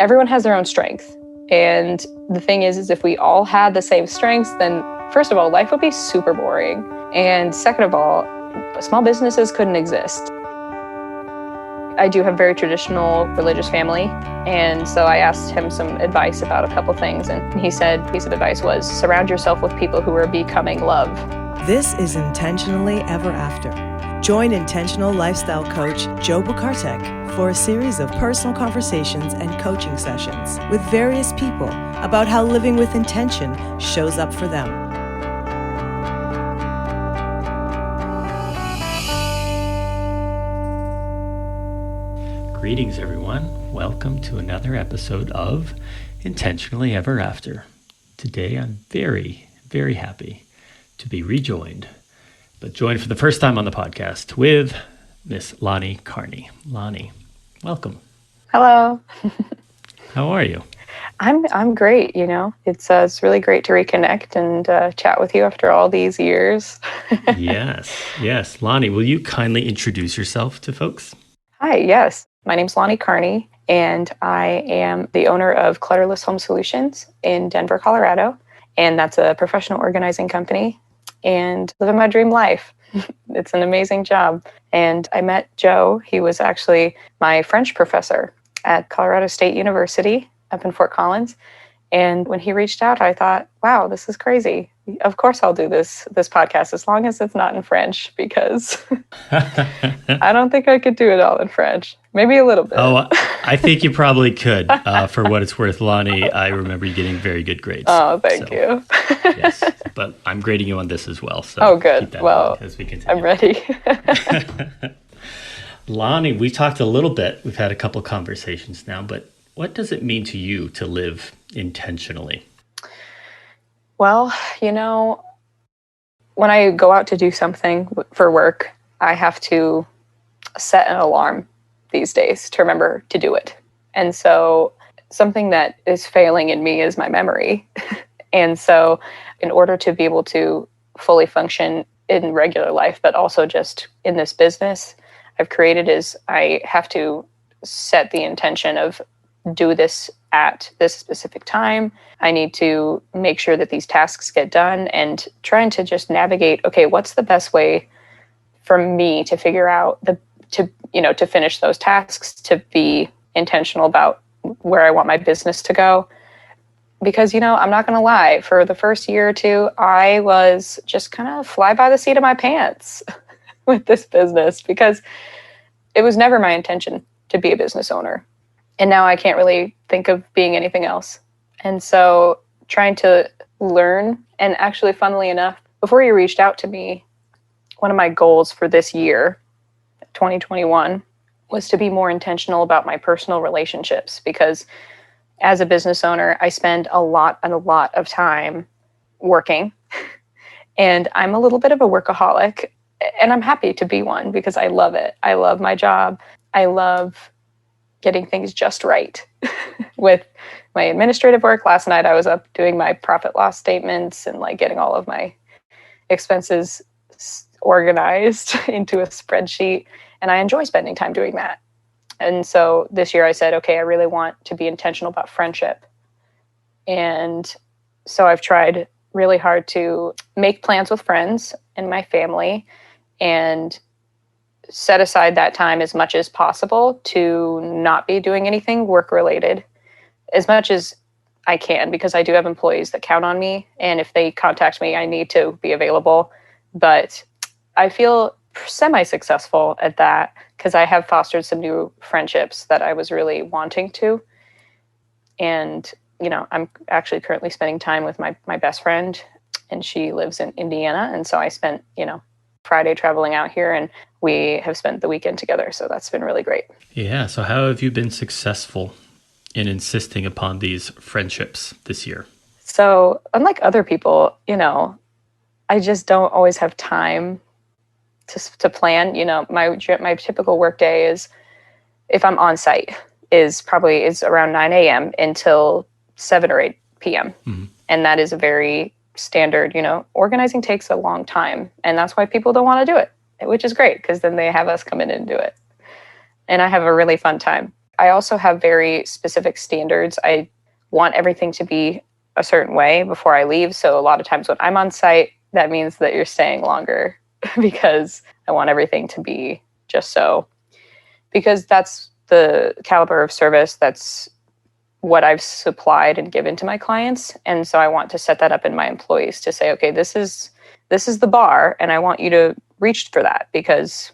everyone has their own strength. And the thing is if we all had the same strengths, then first of all, life would be super boring. And second of all, small businesses couldn't exist. I do have a very traditional religious family. And so I asked him some advice about a couple things. And he said, piece of advice was, surround yourself with people who are becoming love. This is Intentionally Ever After. Join intentional lifestyle coach Joe Bukartek for a series of personal conversations and coaching sessions with various people about how living with intention shows up for them. Greetings, everyone. Welcome to another episode of Intentionally Ever After. Today, I'm very, very happy to be rejoined, but joined for the first time on the podcast with Miss Lahni Carney. Lahni, welcome. Hello. How are you? I'm great. It's really great to reconnect and chat with you after all these years. Yes. Lahni, will you kindly introduce yourself to folks? Hi, yes. My name's Lahni Carney, and I am the owner of Clutterless Home Solutions in Denver, Colorado. And that's a professional organizing company, and living my dream life. It's an amazing job. And I met Joe. He was actually my French professor at Colorado State University up in Fort Collins. And when he reached out, I thought, wow, this is crazy. Of course I'll do this podcast as long as it's not in French, because I don't think I could do it all in French. Maybe a little bit. Oh, I think you probably could. For what it's worth, Lahni, I remember you getting very good grades. Oh, thank you. Yes, but I'm grading you on this as well. So oh, good. Well, as we continue. I'm ready. Lahni, we talked a little bit. We've had a couple of conversations now, but what does it mean to you to live intentionally? Well, when I go out to do something for work, I have to set an alarm these days to remember to do it. And so something that is failing in me is my memory. And so in order to be able to fully function in regular life, but also just in this business I've created, is I have to set the intention of do this at this specific time. I need to make sure that these tasks get done, and trying to just navigate, okay, what's the best way for me to figure out to finish those tasks, to be intentional about where I want my business to go. Because, I'm not going to lie, for the first year or two, I was just kind of fly by the seat of my pants with this business, because it was never my intention to be a business owner. And now I can't really think of being anything else. And so trying to learn, and actually, funnily enough, before you reached out to me, one of my goals for this year, 2021, was to be more intentional about my personal relationships, because as a business owner, I spend a lot of time working, and I'm a little bit of a workaholic, and I'm happy to be one because I love it. I love my job. I love getting things just right with my administrative work. Last night I was up doing my profit loss statements and getting all of my expenses organized into a spreadsheet. And I enjoy spending time doing that. And so this year I said, okay, I really want to be intentional about friendship. And so I've tried really hard to make plans with friends and my family, and set aside that time as much as possible to not be doing anything work related as much as I can, because I do have employees that count on me. And if they contact me, I need to be available. But I feel semi-successful at that, because I have fostered some new friendships that I was really wanting to. And, I'm actually currently spending time with my best friend, and she lives in Indiana. And so I spent, Friday traveling out here, and we have spent the weekend together. So that's been really great. Yeah. So how have you been successful in insisting upon these friendships this year? So unlike other people, I just don't always have time to plan. My typical work day is, if I'm on site, is around 9 a.m. until 7 or 8 p.m. Mm-hmm. And that is a very standard, organizing takes a long time, and that's why people don't want to do it, which is great, because then they have us come in and do it. And I have a really fun time. I also have very specific standards. I want everything to be a certain way before I leave. So a lot of times when I'm on site, that means that you're staying longer because I want everything to be just so. Because that's the caliber of service, that's what I've supplied and given to my clients. And so I want to set that up in my employees to say, okay, this is the bar, and I want you to reach for that, because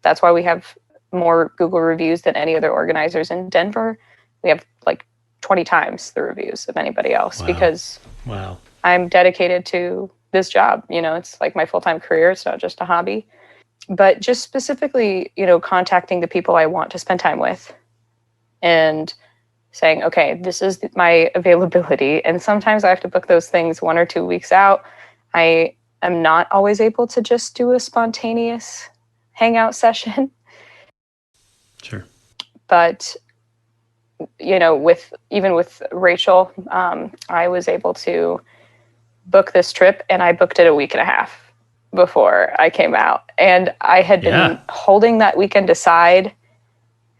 that's why we have more Google reviews than any other organizers in Denver. We have like 20 times the reviews of anybody else. Wow. Because wow. I'm dedicated to this job. It's like my full-time career. It's not just a hobby. But just specifically, contacting the people I want to spend time with and saying, okay, this is my availability. And sometimes I have to book those things 1 or 2 weeks out. I am not always able to just do a spontaneous hangout session. Sure. But, with Rachel, I was able to book this trip, and I booked it a week and a half before I came out. And I had been holding that weekend aside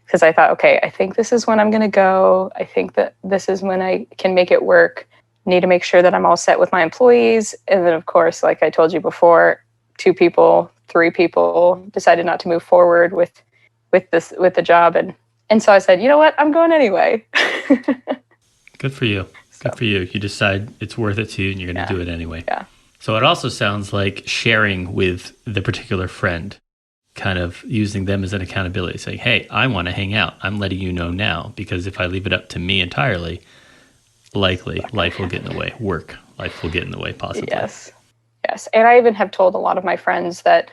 because I thought, okay, I think this is when I'm going to go. I think that this is when I can make it work. Need to make sure that I'm all set with my employees. And then, of course, like I told you before, 2 people, 3 people decided not to move forward with the job. And so I said, you know what? I'm going anyway. Good for you. Good for you. You decide it's worth it to you, and you're going to do it anyway. Yeah. So it also sounds like sharing with the particular friend, kind of using them as an accountability, saying, hey, I want to hang out. I'm letting you know now, because if I leave it up to me entirely, likely life will get in the way. Life will get in the way, possibly. Yes. And I even have told a lot of my friends that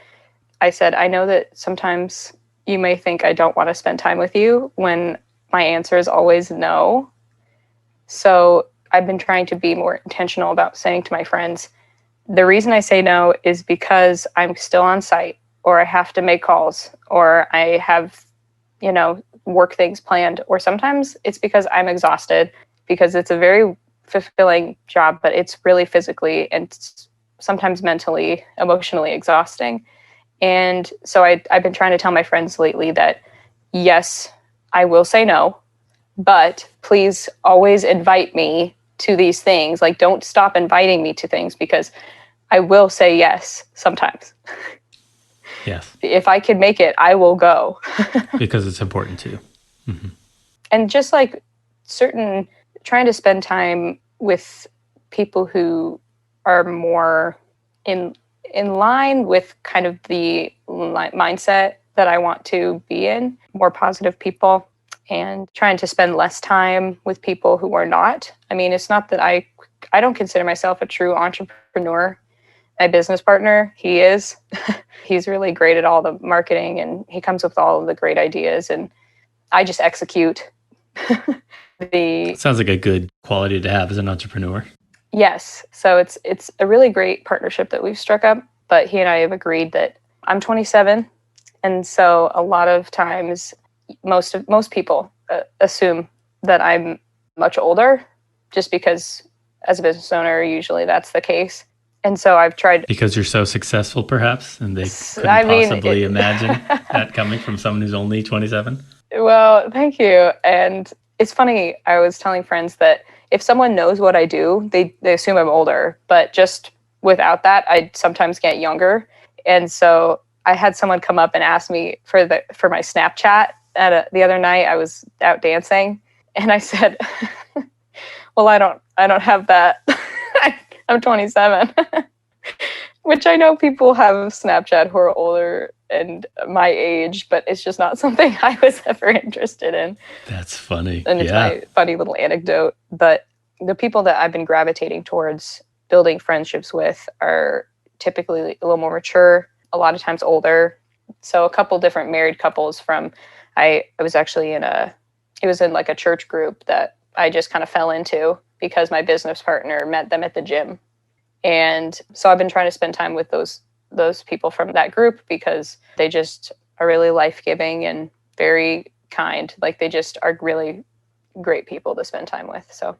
I said, I know that sometimes you may think I don't want to spend time with you when my answer is always no. So I've been trying to be more intentional about saying to my friends, the reason I say no is because I'm still on site, or I have to make calls, or I have, work things planned, or sometimes it's because I'm exhausted, because it's a very fulfilling job, but it's really physically and sometimes mentally, emotionally exhausting. And so I've been trying to tell my friends lately that, yes, I will say no, but please always invite me to these things. Like, don't stop inviting me to things, because I will say yes sometimes. Yes. If I can make it, I will go. Because it's important to you. Mm-hmm. And just like trying to spend time with people who are more in line with kind of the mindset that I want to be in, more positive people, and trying to spend less time with people who are not. I mean, it's not that I don't consider myself a true entrepreneur. My business partner, he is. He's really great at all the marketing, and he comes up with all of the great ideas, and I just execute. Sounds like a good quality to have as an entrepreneur. Yes. So it's a really great partnership that we've struck up, but he and I have agreed that I'm 27. And so a lot of times, most people assume that I'm much older, just because as a business owner, usually that's the case. And so I've tried... Because you're so successful, perhaps, and they couldn't possibly imagine that coming from someone who's only 27? Well, thank you. And it's funny, I was telling friends that if someone knows what I do, they assume I'm older. But just without that, I sometimes get younger. And so I had someone come up and ask me for my Snapchat the other night. I was out dancing, and I said, well, I don't have that. I'm 27, which I know people have Snapchat who are older and my age, but it's just not something I was ever interested in. That's funny. And it's my funny little anecdote. But the people that I've been gravitating towards building friendships with are typically a little more mature, a lot of times older. So a couple different married couples I was actually it was in like a church group that I just kind of fell into because my business partner met them at the gym. And so I've been trying to spend time with those people from that group, because they just are really life-giving and very kind. Like, they just are really great people to spend time with. So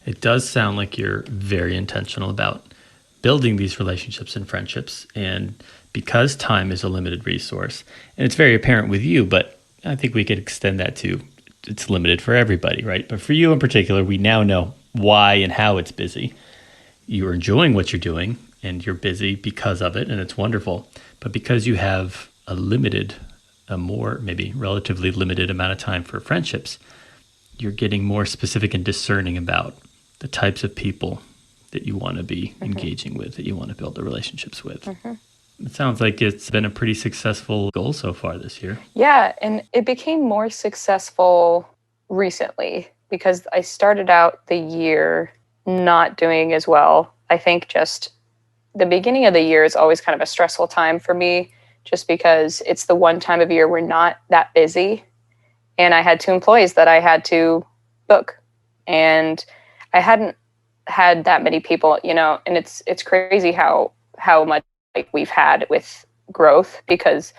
it does sound like you're very intentional about building these relationships and friendships. And because time is a limited resource, and it's very apparent with you, but I think we could extend that to it's limited for everybody, right? But for you in particular, we now know why and how it's busy. You're enjoying what you're doing and you're busy because of it, and it's wonderful. But because you have a more maybe relatively limited amount of time for friendships, you're getting more specific and discerning about the types of people that you want to be engaging with, that you want to build the relationships with. It sounds like it's been a pretty successful goal so far this year. Yeah, and it became more successful recently because I started out the year not doing as well. I think just the beginning of the year is always kind of a stressful time for me, just because it's the one time of year we're not that busy. And I had 2 employees that I had to book. And I hadn't had that many people, and it's crazy how much like we've had with growth, because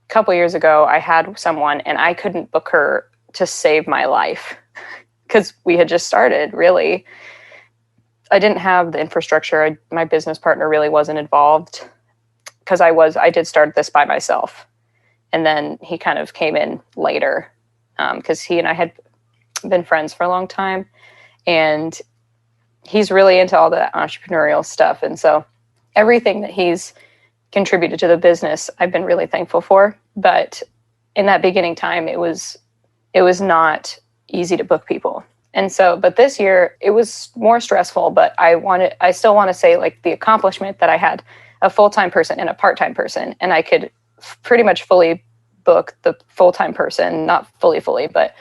a couple years ago I had someone and I couldn't book her to save my life because we had just started, really. I didn't have the infrastructure. My business partner really wasn't involved because I did start this by myself. And then he kind of came in later because he and I had been friends for a long time. And he's really into all the entrepreneurial stuff. And so everything that he's contributed to the business, I've been really thankful for. But in that beginning time, it was not easy to book people. And so, but this year it was more stressful, but I still want to say like the accomplishment that I had a full-time person and a part-time person, and I could pretty much fully book the full-time person, not fully, but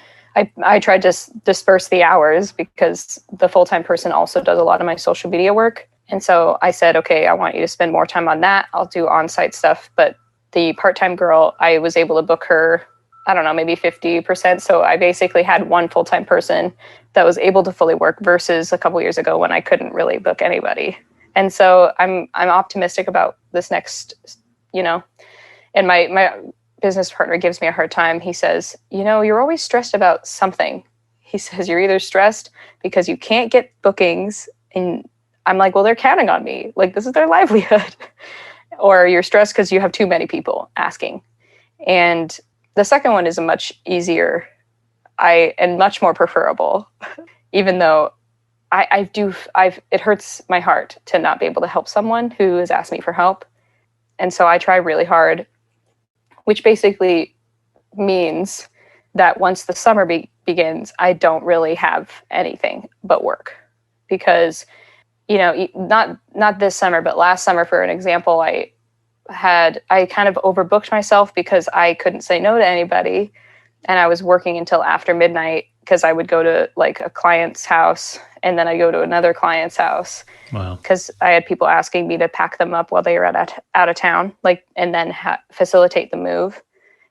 I tried to disperse the hours because the full-time person also does a lot of my social media work. And so I said, okay, I want you to spend more time on that. I'll do on-site stuff. But the part-time girl, I was able to book her, I don't know, maybe 50%. So I basically had one full-time person that was able to fully work versus a couple years ago when I couldn't really book anybody. And so I'm optimistic about this next, and my business partner gives me a hard time. He says, you're always stressed about something. He says, you're either stressed because you can't get bookings, and I'm like, well, they're counting on me. Like, this is their livelihood. Or you're stressed because you have too many people asking. And the second one is a much easier and much more preferable, even though it hurts my heart to not be able to help someone who has asked me for help. And so I try really hard, which basically means that once the summer begins, I don't really have anything but work, because not this summer, but last summer, for an example, I kind of overbooked myself because I couldn't say no to anybody. And I was working until after midnight because I would go to like a client's house and then I go to another client's house. Wow. Because I had people asking me to pack them up while they were out of town, and then facilitate the move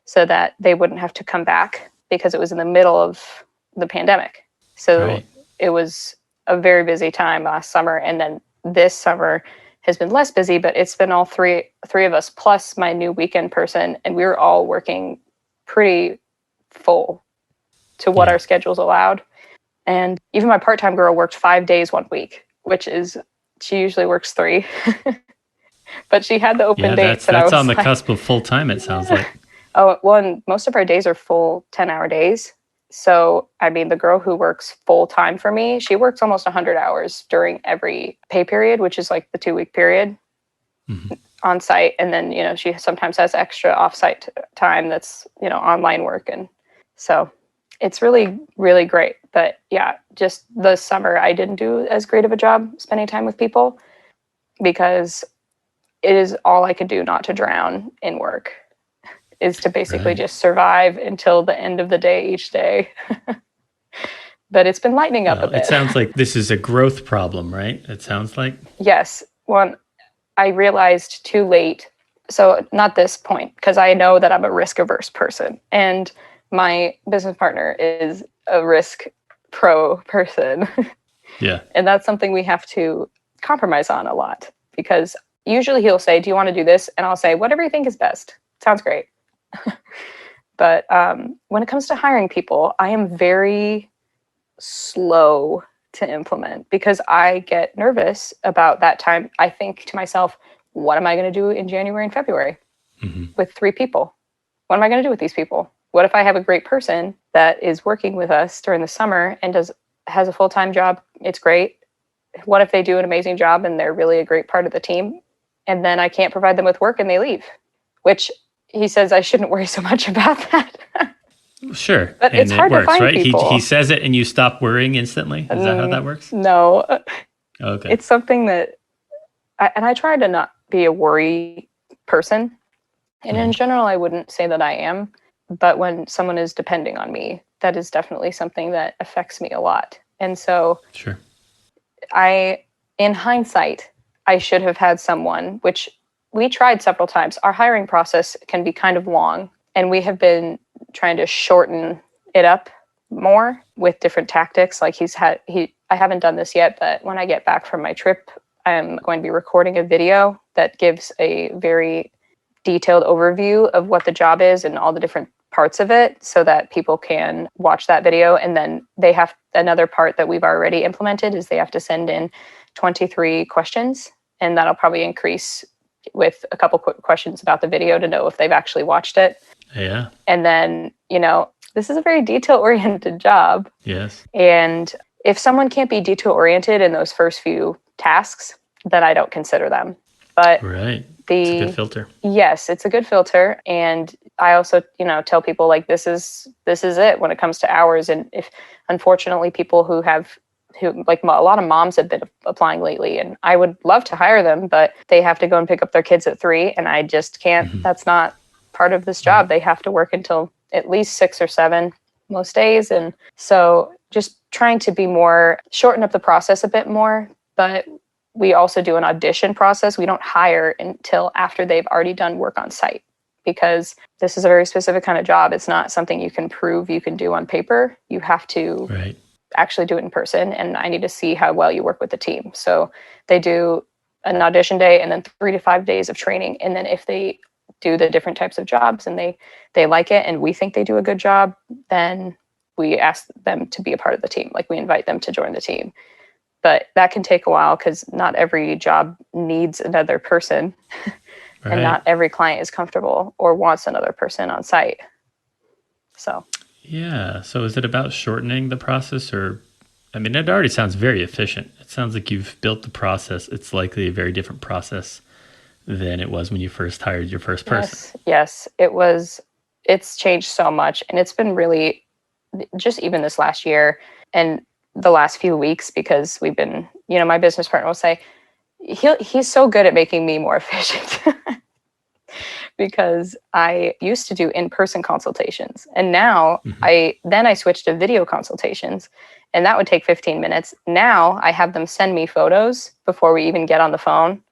so that they wouldn't have to come back because it was in the middle of the pandemic. So Right. It was a very busy time last summer. And then this summer has been less busy, but it's been all three of us plus my new weekend person. And we were all working pretty full to what our schedules allowed. And even my part-time girl worked 5 days one week, she usually works 3, but she had the open dates. That's on the cusp of full time, it sounds like. Oh, well, and most of our days are full 10-hour days. So, I mean, the girl who works full time for me, she works almost 100 hours during every pay period, which is like the 2-week period on site. And then, she sometimes has extra off-site time that's, online work. And so it's really, really great. But yeah, just the summer, I didn't do as great of a job spending time with people because it is all I could do not to drown in work, is to basically just survive until the end of the day each day. But it's been lightening up a bit. It sounds like this is a growth problem, right? It sounds like. Yes. Well, I realized too late. So not this point, because I know that I'm a risk averse person. And my business partner is a risk pro person. Yeah. And that's something we have to compromise on a lot, because usually he'll say, do you want to do this? And I'll say, whatever you think is best. Sounds great. But when it comes to hiring people, I am very slow to implement because I get nervous about that time. I think to myself, what am I going to do in January and February with 3 people? What am I going to do with these people? What if I have a great person that is working with us during the summer and has a full-time job. It's great. What if they do an amazing job and they're really a great part of the team, and then I can't provide them with work and they leave? Which he says I shouldn't worry so much about that. Sure. But and it's hard it works, to find right? people. He says it and you stop worrying instantly. Is that how that works? No. Okay. It's something that, I try to not be a worry person. And in general, I wouldn't say that I am. But when someone is depending on me, that is definitely something that affects me a lot. And so Sure. in hindsight, I should have had someone, which we tried several times. Our hiring process can be kind of long, and we have been trying to shorten it up more with different tactics. Like I haven't done this yet, but when I get back from my trip, I'm going to be recording a video that gives a very detailed overview of what the job is and all the different parts of it, so that people can watch that video. And then they have another part that we've already implemented is they have to send in 23 questions, and that'll probably increase with a couple quick questions about the video to know if they've actually watched it. Yeah. And then, this is a very detail-oriented job. Yes. And if someone can't be detail-oriented in those first few tasks, then I don't consider them. But right. It's a good filter. Yes, it's a good filter. And I also, tell people like this is it when it comes to hours. And if unfortunately people who like a lot of moms have been applying lately, and I would love to hire them, but they have to go and pick up their kids at 3, and I just can't. Mm-hmm. That's not part of this job. They have to work until at least 6 or 7 most days. And so just trying to shorten up the process a bit more. But we also do an audition process. We don't hire until after they've already done work on site, because this is a very specific kind of job. It's not something you can prove you can do on paper. You have to actually do it in person, and I need to see how well you work with the team. So they do an audition day and then 3 to 5 days of training. And then if they do the different types of jobs and they like it and we think they do a good job, then we ask them to be a part of the team. Like, we invite them to join the team. But that can take a while because not every job needs another person. And not every client is comfortable or wants another person on site. So. Yeah. So is it about shortening the process, or, I mean, it already sounds very efficient. It sounds like you've built the process. It's likely a very different process than it was when you first hired your first person. Yes, it was. It's changed so much. And it's been really just even this last year and the last few weeks, because we've been, my business partner will say, he's so good at making me more efficient. Because I used to do in-person consultations, and now I switched to video consultations, and that would take 15 minutes. Now I have them send me photos before we even get on the phone,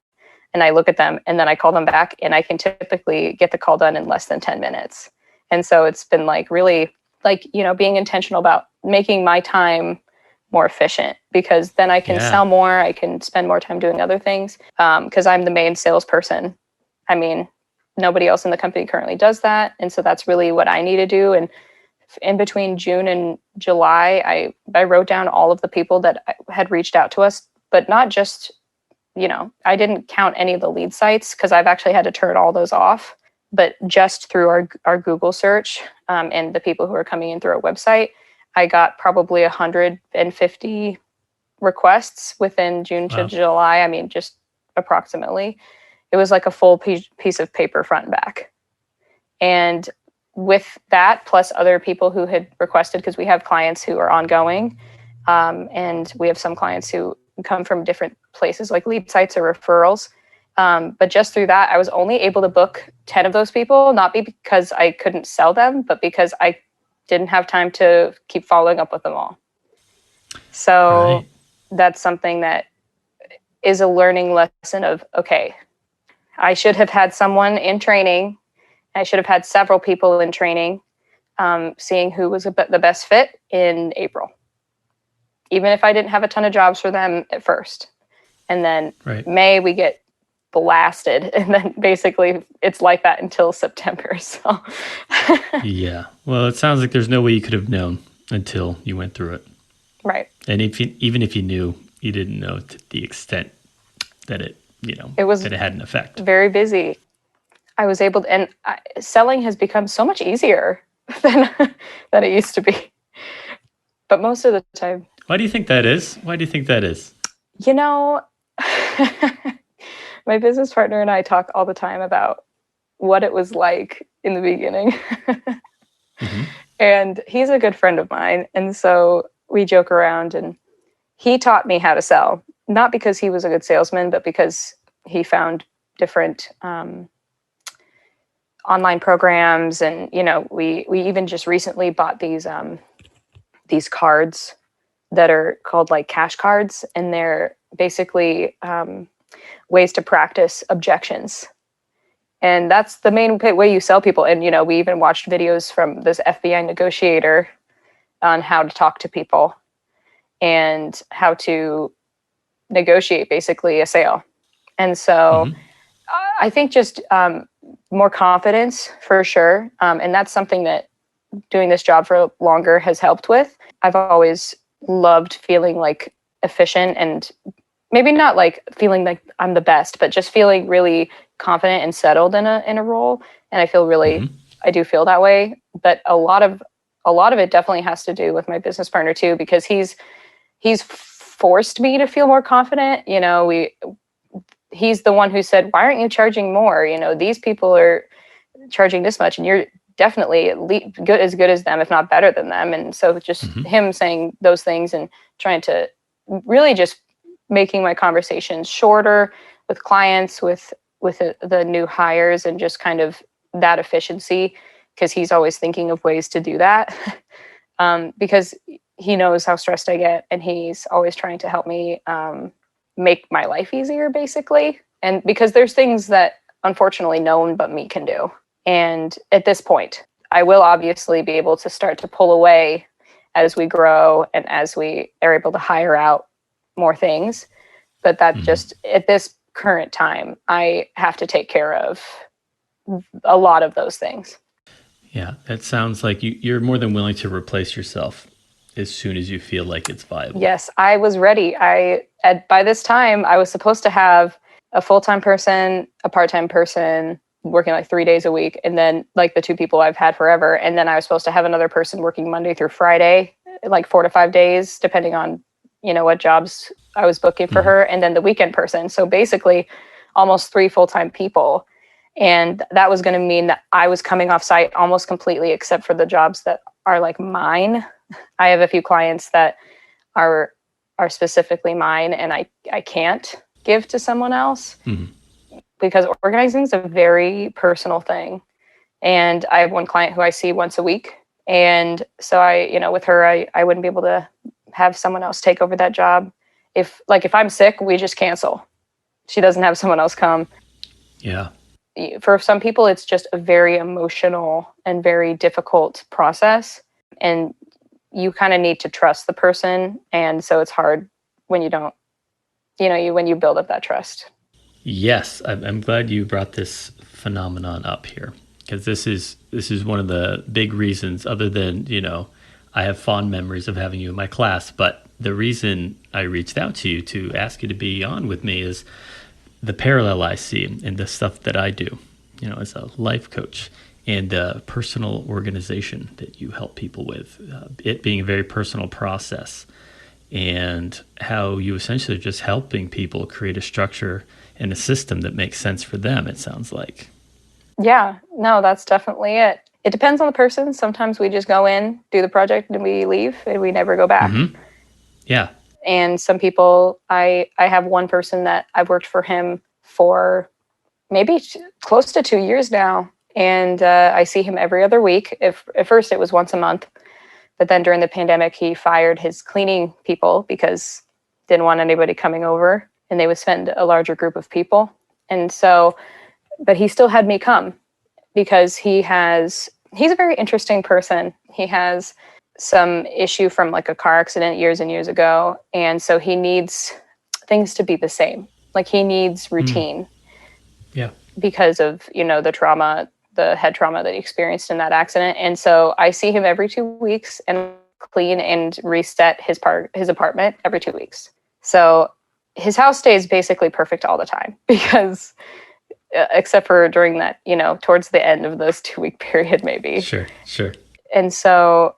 and I look at them, and then I call them back, and I can typically get the call done in less than 10 minutes. And so it's been really being intentional about making my time more efficient, because then I can sell more. I can spend more time doing other things, because I'm the main salesperson. I mean, nobody else in the company currently does that. And so that's really what I need to do. And in between June and July, I wrote down all of the people that had reached out to us, but not just, I didn't count any of the lead sites, because I've actually had to turn all those off, but just through our Google search and the people who are coming in through our website, I got probably 150 requests within June to July. I mean, just approximately. It was like a full piece of paper front and back. And with that, plus other people who had requested, because we have clients who are ongoing, and we have some clients who come from different places, like lead sites or referrals. But just through that, I was only able to book 10 of those people, not because I couldn't sell them, but because I didn't have time to keep following up with them all. So that's something that is a learning lesson of, okay, I should have had someone in training. I should have had several people in training, seeing who was the best fit in April, even if I didn't have a ton of jobs for them at first. And then May, we get blasted. And then basically it's like that until September. So yeah. Well, it sounds like there's no way you could have known until you went through it. Right. And even if you knew, you didn't know to the extent that it had an effect. Very busy. I was able to, and selling has become so much easier. than than it used to be. But most of the time, Why do you think that is? Why do you think that is? you know, my business partner and I talk all the time about what it was like in the beginning. Mm-hmm. And he's a good friend of mine. And so we joke around, and he taught me how to sell, not because he was a good salesman, but because he found different online programs. And, we even just recently bought these cards that are called like cash cards. And they're basically ways to practice objections. And that's the main way you sell people. And, we even watched videos from this FBI negotiator on how to talk to people and how to negotiate basically a sale. And so I think just more confidence for sure. And that's something that doing this job for longer has helped with. I've always loved feeling like efficient, and maybe not like feeling like I'm the best, but just feeling really confident and settled in a role. And I feel really, I do feel that way. But a lot of it definitely has to do with my business partner too, because he's forced me to feel more confident. He's the one who said, "Why aren't you charging more? These people are charging this much, and you're definitely as good as them, if not better than them." And so just him saying those things and trying to really just making my conversations shorter with clients, with the new hires, and just kind of that efficiency, because he's always thinking of ways to do that. Because he knows how stressed I get, and he's always trying to help me make my life easier, basically. And because there's things that unfortunately no one but me can do. And at this point, I will obviously be able to start to pull away as we grow and as we are able to hire out more things. But that just at this current time, I have to take care of a lot of those things. Yeah, that sounds like you're more than willing to replace yourself as soon as you feel like it's viable. Yes, I was ready. By this time, I was supposed to have a full-time person, a part-time person working like 3 days a week, and then like the two people I've had forever. And then I was supposed to have another person working Monday through Friday, like 4 to 5 days, depending on, what jobs I was booking for her. And then the weekend person. So basically almost 3 full-time people. And that was going to mean that I was coming off site almost completely, except for the jobs that are like mine. I have a few clients that are specifically mine, and I can't give to someone else because organizing is a very personal thing. And I have one client who I see once a week. And so with her, I wouldn't be able to have someone else take over that job. If I'm sick, we just cancel. She doesn't have someone else come. Yeah. For some people, it's just a very emotional and very difficult process. And you kind of need to trust the person. And so it's hard when you don't, when you build up that trust. Yes. I'm glad you brought this phenomenon up here, because this is one of the big reasons, other than, I have fond memories of having you in my class. But the reason I reached out to you to ask you to be on with me is the parallel I see in the stuff that I do, as a life coach and personal organization that you help people with, it being a very personal process, and how you essentially are just helping people create a structure and a system that makes sense for them, it sounds like. Yeah, no, that's definitely it. It depends on the person. Sometimes we just go in, do the project, and we leave, and we never go back. Yeah. And some people, I have one person that I've worked for him for maybe close to 2 years now. And I see him every other week. At first it was once a month, but then during the pandemic, he fired his cleaning people because didn't want anybody coming over, and they would spend a larger group of people. And so, but he still had me come because he's a very interesting person. He has some issue from like a car accident years and years ago. And so he needs things to be the same. Like he needs routine. Yeah. Because of, the trauma, the head trauma that he experienced in that accident. And so I see him every 2 weeks and clean and reset his apartment every 2 weeks. So his house stays basically perfect all the time, because except for during that, towards the end of those 2 week period, maybe. Sure. And so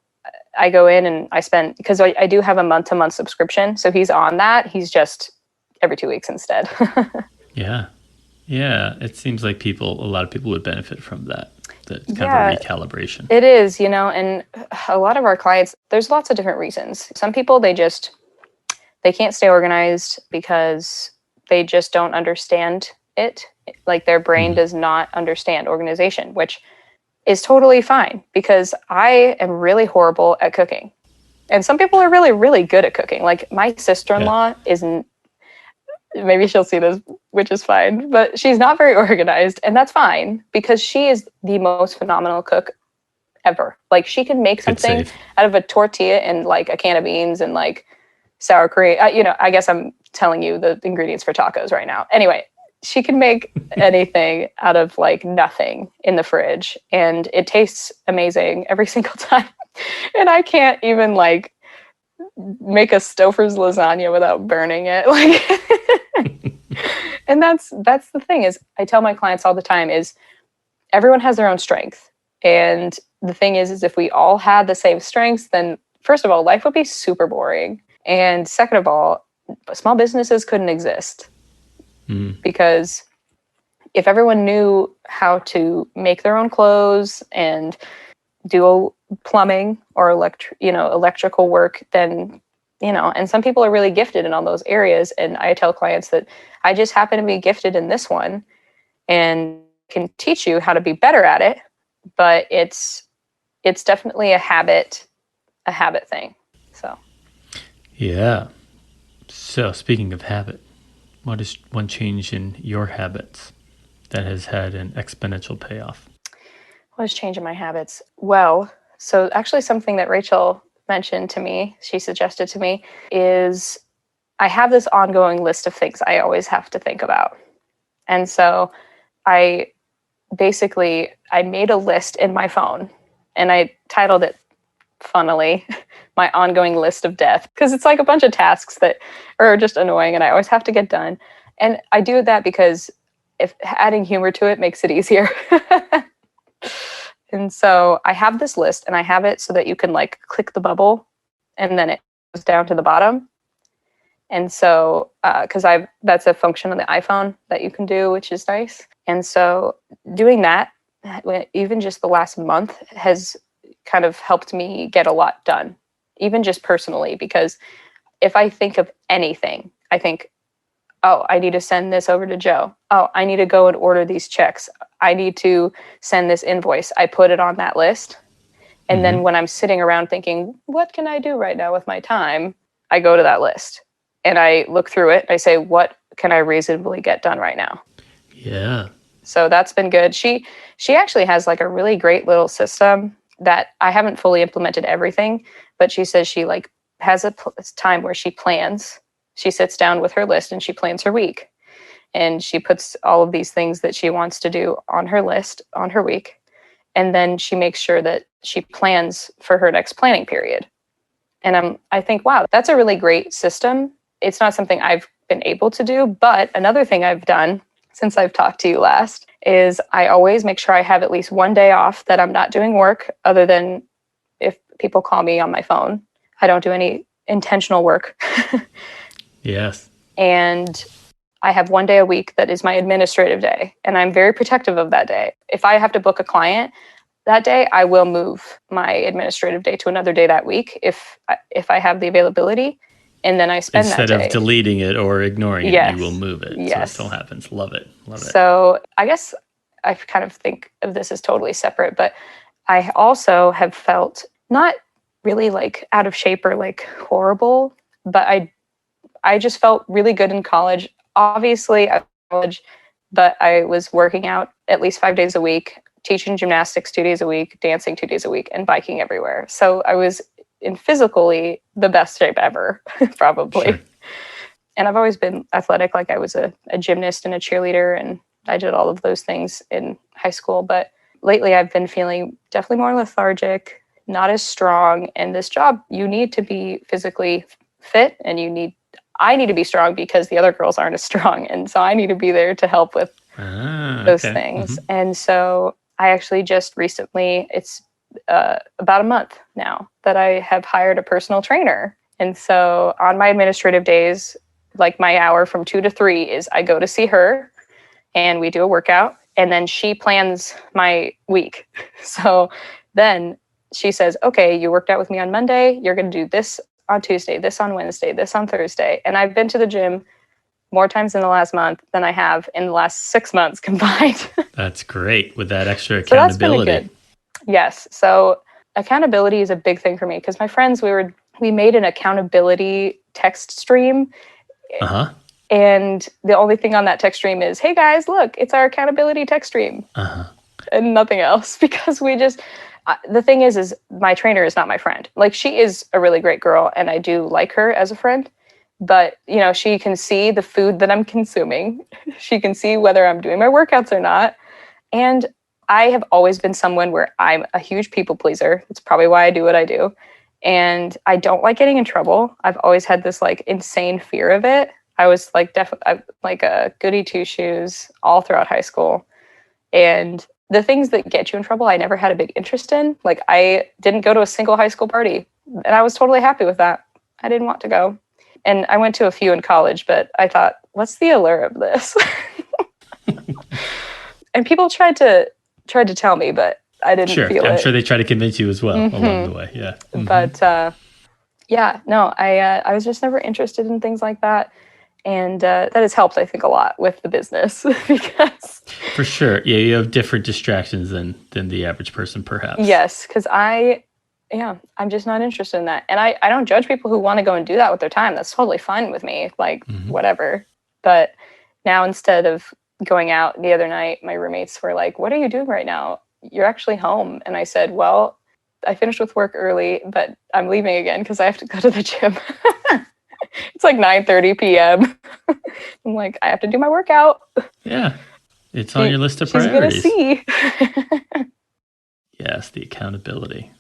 I go in and I spend, because I do have a month-to-month subscription. So he's on that. He's just every 2 weeks instead. Yeah. Yeah. It seems like a lot of people would benefit from that kind of a recalibration. It is, and a lot of our clients, there's lots of different reasons. Some people, they can't stay organized because they just don't understand it. Like their brain does not understand organization, which is totally fine because I am really horrible at cooking. And some people are really, really good at cooking. Like my sister-in-law isn't, maybe she'll see this, which is fine, but she's not very organized, and that's fine because she is the most phenomenal cook ever. Like she can make something out of a tortilla and like a can of beans and like sour cream. I guess I'm telling you the ingredients for tacos right now. Anyway, she can make anything out of like nothing in the fridge, and it tastes amazing every single time. And I can't even like make a Stouffer's lasagna without burning it. Like, and that's the thing is I tell my clients all the time is everyone has their own strength. And the thing is if we all had the same strengths, then first of all, life would be super boring. And second of all, small businesses couldn't exist because if everyone knew how to make their own clothes and do plumbing or electrical work, then, and some people are really gifted in all those areas. And I tell clients that I just happen to be gifted in this one and can teach you how to be better at it. But it's definitely a habit thing. So. Yeah. So speaking of habit, what is one change in your habits that has had an exponential payoff? What is changing my habits? Well, so actually something that Rachel mentioned to me, she suggested to me, is I have this ongoing list of things I always have to think about. And so I made a list in my phone and I titled it, funnily, my ongoing list of death, because it's like a bunch of tasks that are just annoying and I always have to get done. And I do that because if adding humor to it makes it easier. And so I have this list and I have it so that you can like click the bubble and then it goes down to the bottom. And so, because that's a function on the iPhone that you can do, which is nice. And so doing that, even just the last month, has kind of helped me get a lot done, even just personally, because if I think of anything, I think, oh, I need to send this over to Joe. Oh, I need to go and order these checks. I need to send this invoice. I put it on that list. And then when I'm sitting around thinking, what can I do right now with my time? I go to that list and I look through it. I say, what can I reasonably get done right now? Yeah. So that's been good. She actually has like a really great little system that I haven't fully implemented everything, but she says she like has a time where she plans. She sits down with her list and she plans her week. And she puts all of these things that she wants to do on her list on her week. And then she makes sure that she plans for her next planning period. And I think, wow, that's a really great system. It's not something I've been able to do, but another thing I've done since I've talked to you last is I always make sure I have at least one day off that I'm not doing work other than if people call me on my phone. I don't do any intentional work. Yes. And I have one day a week that is my administrative day, and I'm very protective of that day. If I have to book a client that day, I will move my administrative day to another day that week if I have the availability, and then I spend that day. Instead of deleting it or ignoring it, you will move it. Yes. So it still happens. Love it. Love it. So I guess I kind of think of this as totally separate, but I also have felt not really like out of shape or like horrible, but I just felt really good in college. Obviously, I was in college, but I was working out at least 5 days a week, teaching gymnastics 2 days a week, dancing 2 days a week, and biking everywhere. So I was in physically the best shape ever, probably. Sure. And I've always been athletic. Like I was a gymnast and a cheerleader, and I did all of those things in high school. But lately I've been feeling definitely more lethargic, not as strong. And this job, you need to be physically fit, and I need to be strong because the other girls aren't as strong. And so I need to be there to help with those things. And so I actually just recently, it's about a month now that I have hired a personal trainer. And so on my administrative days, like my hour from 2 to 3 is I go to see her and we do a workout, and then she plans my week. So then she says, okay, you worked out with me on Monday. You're going to do this on Tuesday, this on Wednesday, this on Thursday. And I've been to the gym more times in the last month than I have in the last 6 months combined. That's great with that extra accountability. So that's been good. Yes. So accountability is a big thing for me because my friends, we made an accountability text stream. Uh-huh. And the only thing on that text stream is, hey guys, look, it's our accountability text stream. Uh-huh. And nothing else, because we just, the thing is my trainer is not my friend. Like, she is a really great girl and I do like her as a friend, but she can see the food that I'm consuming. She can see whether I'm doing my workouts or not. And I have always been someone where I'm a huge people pleaser. That's probably why I do what I do. And I don't like getting in trouble. I've always had this like insane fear of it. I was like definitely like a goody two shoes all throughout high school. And the things that get you in trouble, I never had a big interest in. Like, I didn't go to a single high school party, and I was totally happy with that. I didn't want to go. And I went to a few in college, but I thought, what's the allure of this? And people tried to tell me, but I didn't feel it. I'm sure they tried to convince you as well along the way. Yeah. Mm-hmm. But I was just never interested in things like that. And that has helped, I think, a lot with the business because... For sure. Yeah, you have different distractions than the average person, perhaps. Yes, because I'm just not interested in that. And I don't judge people who want to go and do that with their time. That's totally fine with me, like, whatever. But now, instead of going out the other night, my roommates were like, what are you doing right now? You're actually home. And I said, well, I finished with work early, but I'm leaving again because I have to go to the gym. It's like 9:30 p.m. I'm like, I have to do my workout. Yeah. It's on your list of priorities. She's going to see. Yes, the accountability.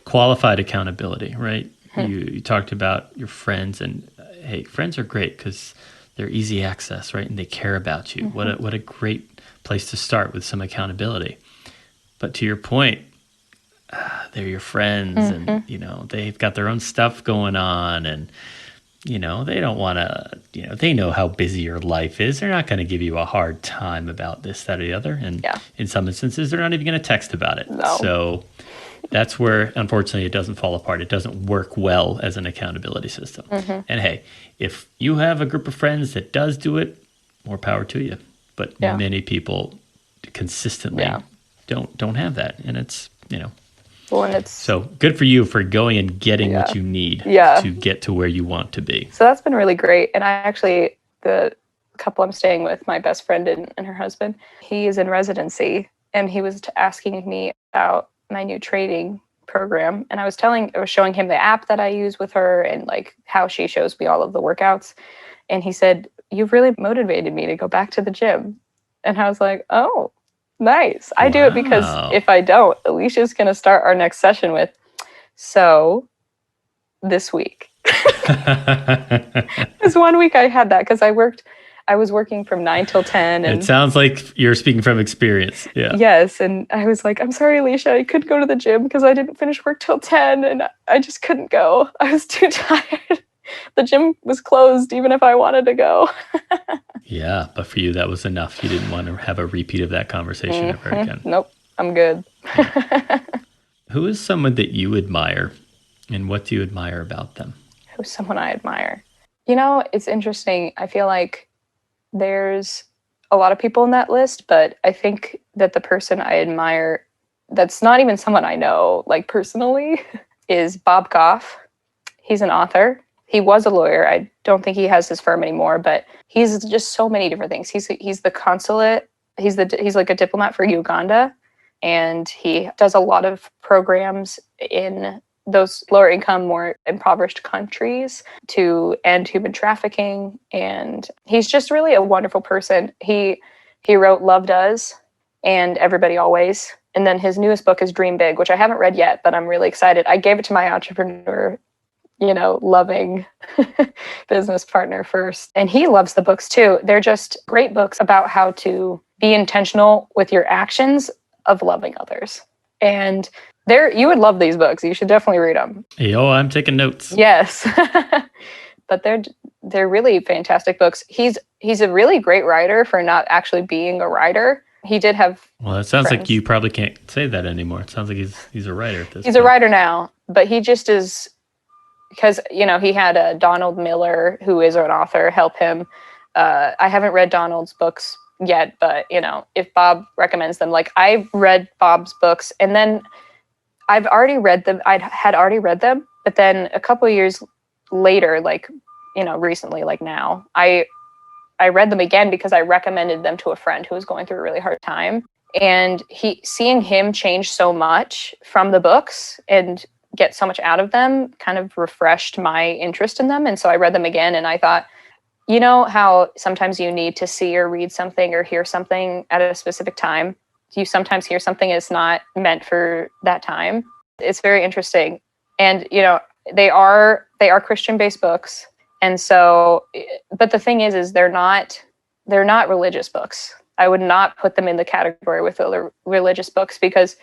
Qualified accountability, right? You talked about your friends, and hey, friends are great because they're easy access, right? And they care about you. What a great place to start with some accountability. But to your point, they're your friends, and they've got their own stuff going on, and they don't want to, they know how busy your life is. They're not going to give you a hard time about this, that, or the other. And in some instances, they're not even going to text about it. No. So that's where, unfortunately, it doesn't fall apart. It doesn't work well as an accountability system. And hey, if you have a group of friends that does do it, more power to you. But many people consistently don't have that. And it's, Well, and it's so good for you for going and getting what you need to get to where you want to be. So that's been really great. And I actually, the couple I'm staying with, my best friend and her husband, he is in residency, and he was asking me about my new training program. And I was showing him the app that I use with her and like how she shows me all of the workouts. And he said, you've really motivated me to go back to the gym. And I was like, oh, nice. I do it because if I don't, Alicia's going to start our next session with, so this week. Because 1 week I had that because I was working from 9 till 10. And it sounds like you're speaking from experience. Yeah. Yes. And I was like, I'm sorry, Alicia, I couldn't go to the gym because I didn't finish work till 10 and I just couldn't go. I was too tired. The gym was closed even if I wanted to go. Yeah, but for you, that was enough. You didn't want to have a repeat of that conversation ever again. Nope, I'm good. Who is someone that you admire, and what do you admire about them? Who's someone I admire? It's interesting. I feel like there's a lot of people in that list, but I think that the person I admire that's not even someone I know, like personally, is Bob Goff. He's an author. He was a lawyer. I don't think he has his firm anymore, but he's just so many different things. He's the consulate. He's like a diplomat for Uganda, and he does a lot of programs in those lower income, more impoverished countries to end human trafficking. And he's just really a wonderful person. He wrote Love Does and Everybody Always. And then his newest book is Dream Big, which I haven't read yet, but I'm really excited. I gave it to my entrepreneur loving business partner first. And he loves the books too. They're just great books about how to be intentional with your actions of loving others. And You would love these books. You should definitely read them. Yo, I'm taking notes. Yes. But they're really fantastic books. He's a really great writer for not actually being a writer. He did have Well, it sounds friends. like you probably can't say that anymore. It sounds like he's a writer at this He's point. a writer now, but he just is, because, you know, he had Donald Miller, who is an author, help him. I haven't read Donald's books yet, but, you know, if Bob recommends them, like I've read Bob's books and then I've already read them. I had already read them, but then a couple of years later, like, you know, recently, like now, I read them again because I recommended them to a friend who was going through a really hard time. And seeing him change so much from the books and get so much out of them kind of refreshed my interest in them. And so I read them again and I thought, you know how sometimes you need to see or read something or hear something at a specific time? You sometimes hear something is not meant for that time. It's very interesting. And, you know, they are Christian-based books. And so, but the thing is they're not religious books. I would not put them in the category with other religious books, because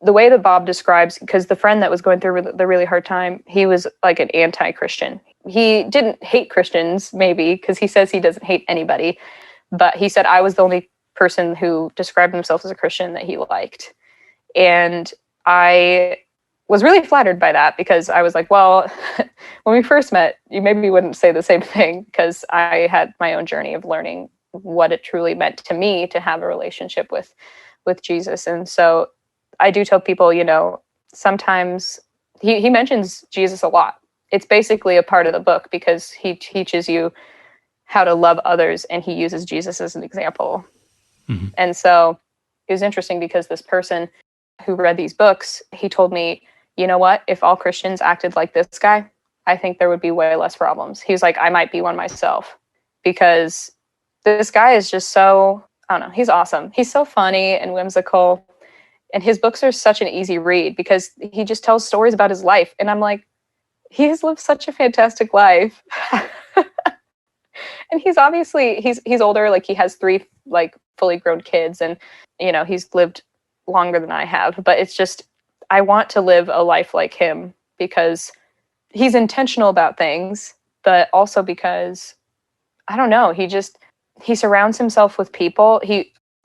the way that Bob describes, because the friend that was going through the really hard time, he was like an anti-Christian. He didn't hate Christians, maybe, because he says he doesn't hate anybody. But he said, I was the only person who described himself as a Christian that he liked. And I was really flattered by that, because I was like, well, when we first met, you maybe wouldn't say the same thing, because I had my own journey of learning what it truly meant to me to have a relationship with Jesus. And so I do tell people, you know, sometimes he mentions Jesus a lot. It's basically a part of the book because he teaches you how to love others, and he uses Jesus as an example. Mm-hmm. And so it was interesting because this person who read these books, he told me, you know what, if all Christians acted like this guy, I think there would be way less problems. He was like, I might be one myself, because this guy is just so, I don't know, he's awesome. He's so funny and whimsical. And his books are such an easy read because he just tells stories about his life. And I'm like, he has lived such a fantastic life. And he's obviously, he's older, like he has 3 like fully grown kids, and, you know, he's lived longer than I have, but it's just, I want to live a life like him because he's intentional about things, but also because, I don't know, he surrounds himself with people.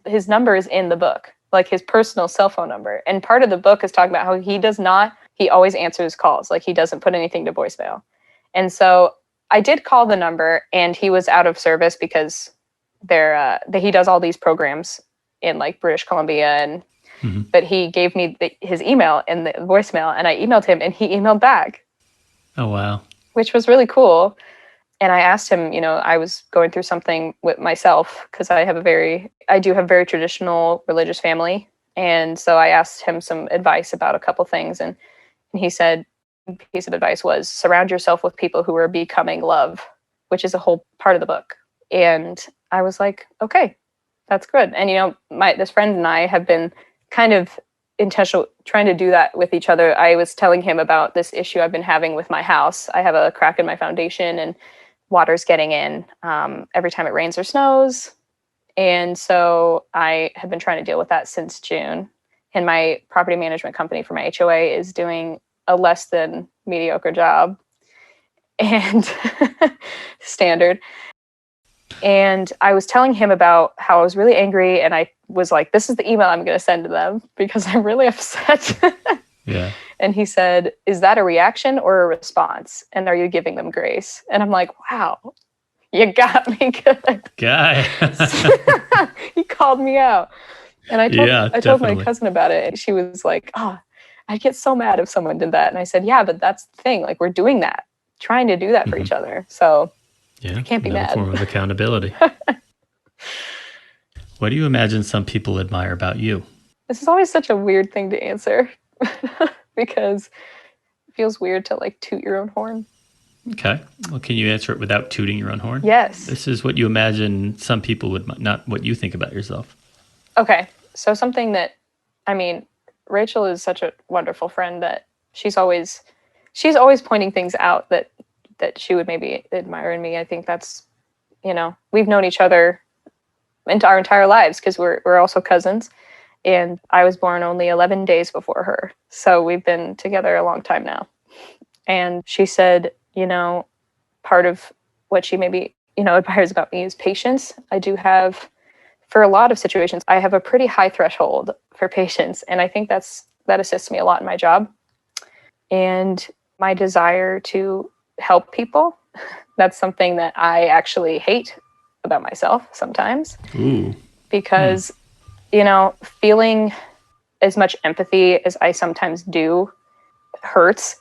His number is in the book, like his personal cell phone number. And part of the book is talking about how he always answers calls. Like he doesn't put anything to voicemail. And so I did call the number, and he was out of service because he does all these programs in like British Columbia, and mm-hmm. But he gave me his email and the voicemail, and I emailed him and he emailed back. Oh, wow. Which was really cool. And I asked him, you know, I was going through something with myself because I do have very traditional religious family. And so I asked him some advice about a couple things. And he said, piece of advice was surround yourself with people who are becoming love, which is a whole part of the book. And I was like, okay, that's good. And, you know, this friend and I have been kind of intentional trying to do that with each other. I was telling him about this issue I've been having with my house. I have a crack in my foundation and water's getting in every time it rains or snows. And so I have been trying to deal with that since June. And my property management company for my HOA is doing a less than mediocre job, and standard. And I was telling him about how I was really angry, and I was like, this is the email I'm going to send to them because I'm really upset. Yeah. And he said, is that a reaction or a response? And are you giving them grace? And I'm like, wow, you got me good. Guy. He called me out. And I told my definitely. cousin about it. And she was like, oh, I'd get so mad if someone did that. And I said, yeah, but that's the thing. Like, we're doing that, trying to do that for each other. So I can't be mad. Form of accountability. What do you imagine some people admire about you? This is always such a weird thing to answer because it feels weird to like toot your own horn. Okay. Well, can you answer it without tooting your own horn? Yes. This is what you imagine some people would, not what you think about yourself. Okay. So something that, I mean, Rachel is such a wonderful friend that she's always pointing things out that she would maybe admire in me. I think that's, you know, we've known each other into our entire lives because we're also cousins. and I was born only 11 days before her. So we've been together a long time now. And she said, part of what she maybe, admires about me is patience. I do have, for a lot of situations, I have a pretty high threshold for patience. And I think that assists me a lot in my job. And my desire to help people, that's something that I actually hate about myself sometimes. Ooh. Because, feeling as much empathy as I sometimes do hurts.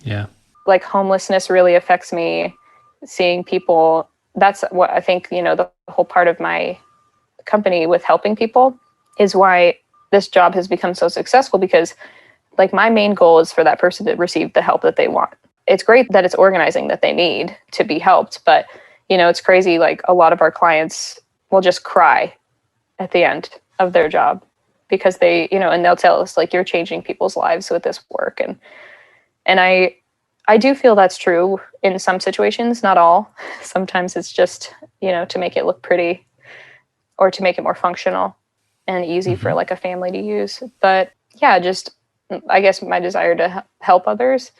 Yeah. Like homelessness really affects me. Seeing people, that's what I think, the whole part of my company with helping people is why this job has become so successful, because like my main goal is for that person to receive the help that they want. It's great that it's organizing that they need to be helped, but it's crazy. Like a lot of our clients will just cry at the end of their job because they, and they'll tell us like, you're changing people's lives with this work. And I do feel that's true in some situations, not all. Sometimes it's just, to make it look pretty or to make it more functional and easy for like a family to use. But yeah, just, I guess my desire to help others.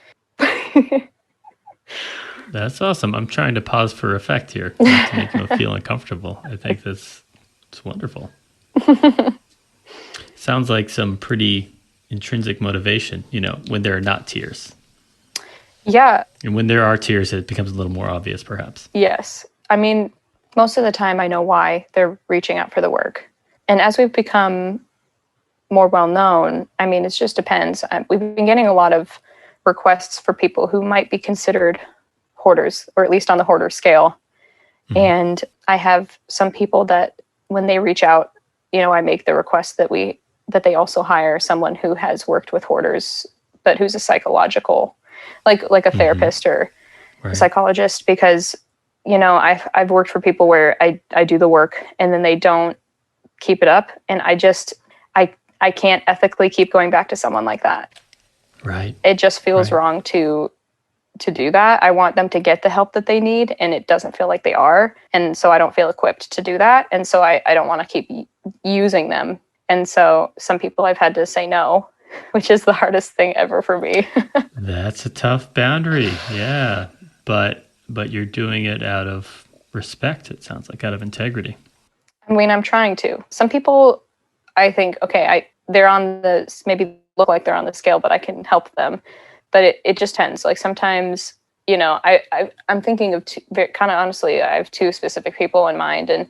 That's awesome. I'm trying to pause for effect here, not to make them feel uncomfortable. I think it's wonderful. Sounds like some pretty intrinsic motivation, when there are not tears. Yeah. And when there are tears, it becomes a little more obvious, perhaps. Yes. I mean, most of the time I know why they're reaching out for the work. And as we've become more well-known, I mean, it just depends. We've been getting a lot of requests for people who might be considered hoarders, or at least on the hoarder scale. Mm-hmm. And I have some people that when they reach out, I make the request that they also hire someone who has worked with hoarders, but who's a psychological, like a therapist or a psychologist, because, I've worked for people where I do the work and then they don't keep it up. And I can't ethically keep going back to someone like that. Right. It just feels wrong to do that. I want them to get the help that they need, and it doesn't feel like they are. And so I don't feel equipped to do that. And so I don't want to keep using them. And so some people I've had to say no, which is the hardest thing ever for me. That's a tough boundary. Yeah. But you're doing it out of respect, it sounds like, out of integrity. I mean, I'm trying to. Some people, I think, okay, they're on the, maybe look like they're on the scale, but I can help them. But it just tends, like sometimes, I'm thinking of kind of honestly, I have two specific people in mind. And,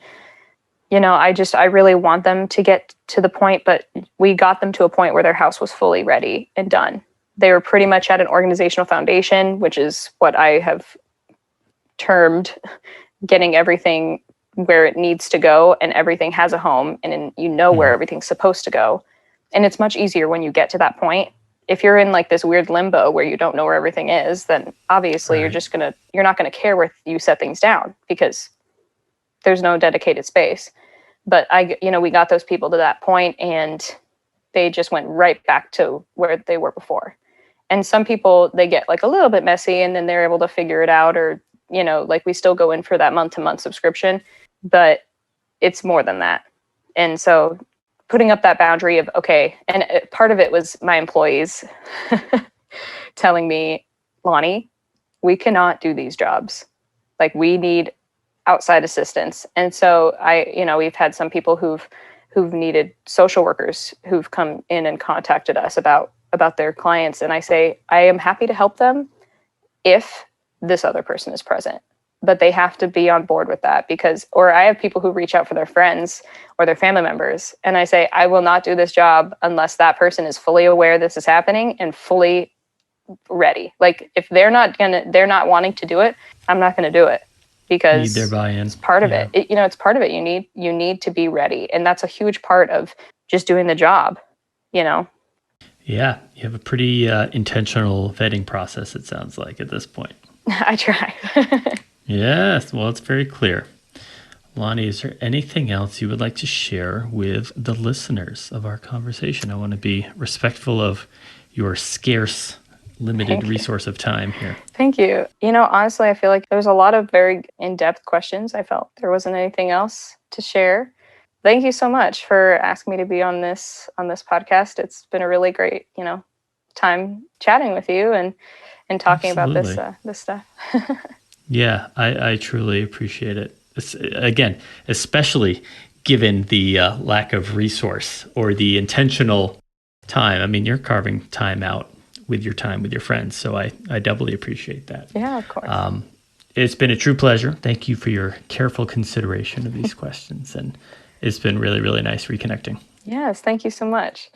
I really want them to get to the point, but we got them to a point where their house was fully ready and done. They were pretty much at an organizational foundation, which is what I have termed getting everything where it needs to go, and everything has a home, and where everything's supposed to go. And it's much easier when you get to that point. If you're in like this weird limbo where you don't know where everything is, then obviously you're not going to care where you set things down because there's no dedicated space. But we got those people to that point and they just went right back to where they were before. And some people, they get like a little bit messy and then they're able to figure it out, or, like we still go in for that month-to-month subscription, but it's more than that. And so putting up that boundary of, okay, and part of it was my employees telling me, Lahni, we cannot do these jobs. Like we need outside assistance. And so we've had some people who've needed social workers who've come in and contacted us about their clients. And I say, I am happy to help them if this other person is present, but they have to be on board with that or I have people who reach out for their friends or their family members. And I say, I will not do this job unless that person is fully aware this is happening and fully ready. Like if they're not wanting to do it, I'm not going to do it. Because need their buy-in. It's part of it. It's part of it. You need to be ready. And that's a huge part of just doing the job, Yeah, you have a pretty intentional vetting process, it sounds like, at this point. I try. Yes, well, it's very clear. Lahni, is there anything else you would like to share with the listeners of our conversation? I want to be respectful of your scarce limited resource of time here. Thank you. Honestly, I feel like there was a lot of very in-depth questions. I felt there wasn't anything else to share, thank you so much for asking me to be on this podcast. It's been a really great, time chatting with you and talking Absolutely. about this stuff. Yeah, I truly appreciate it. Again, especially given the lack of resource or the intentional time. I mean, you're carving time out with your time with your friends, so I doubly appreciate that. Yeah, of course. It's been a true pleasure. Thank you for your careful consideration of these questions, and it's been really, really nice reconnecting. Yes, thank you so much.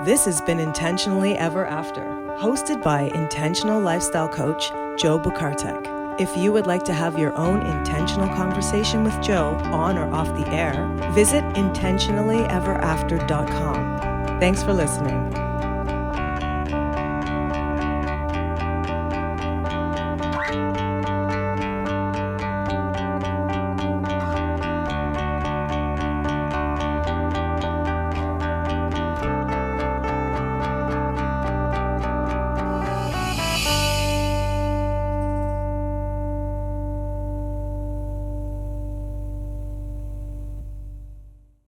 This has been Intentionally Ever After, hosted by intentional lifestyle coach Joe Bukartek. If you would like to have your own intentional conversation with Joe on or off the air, visit intentionallyeverafter.com. Thanks for listening.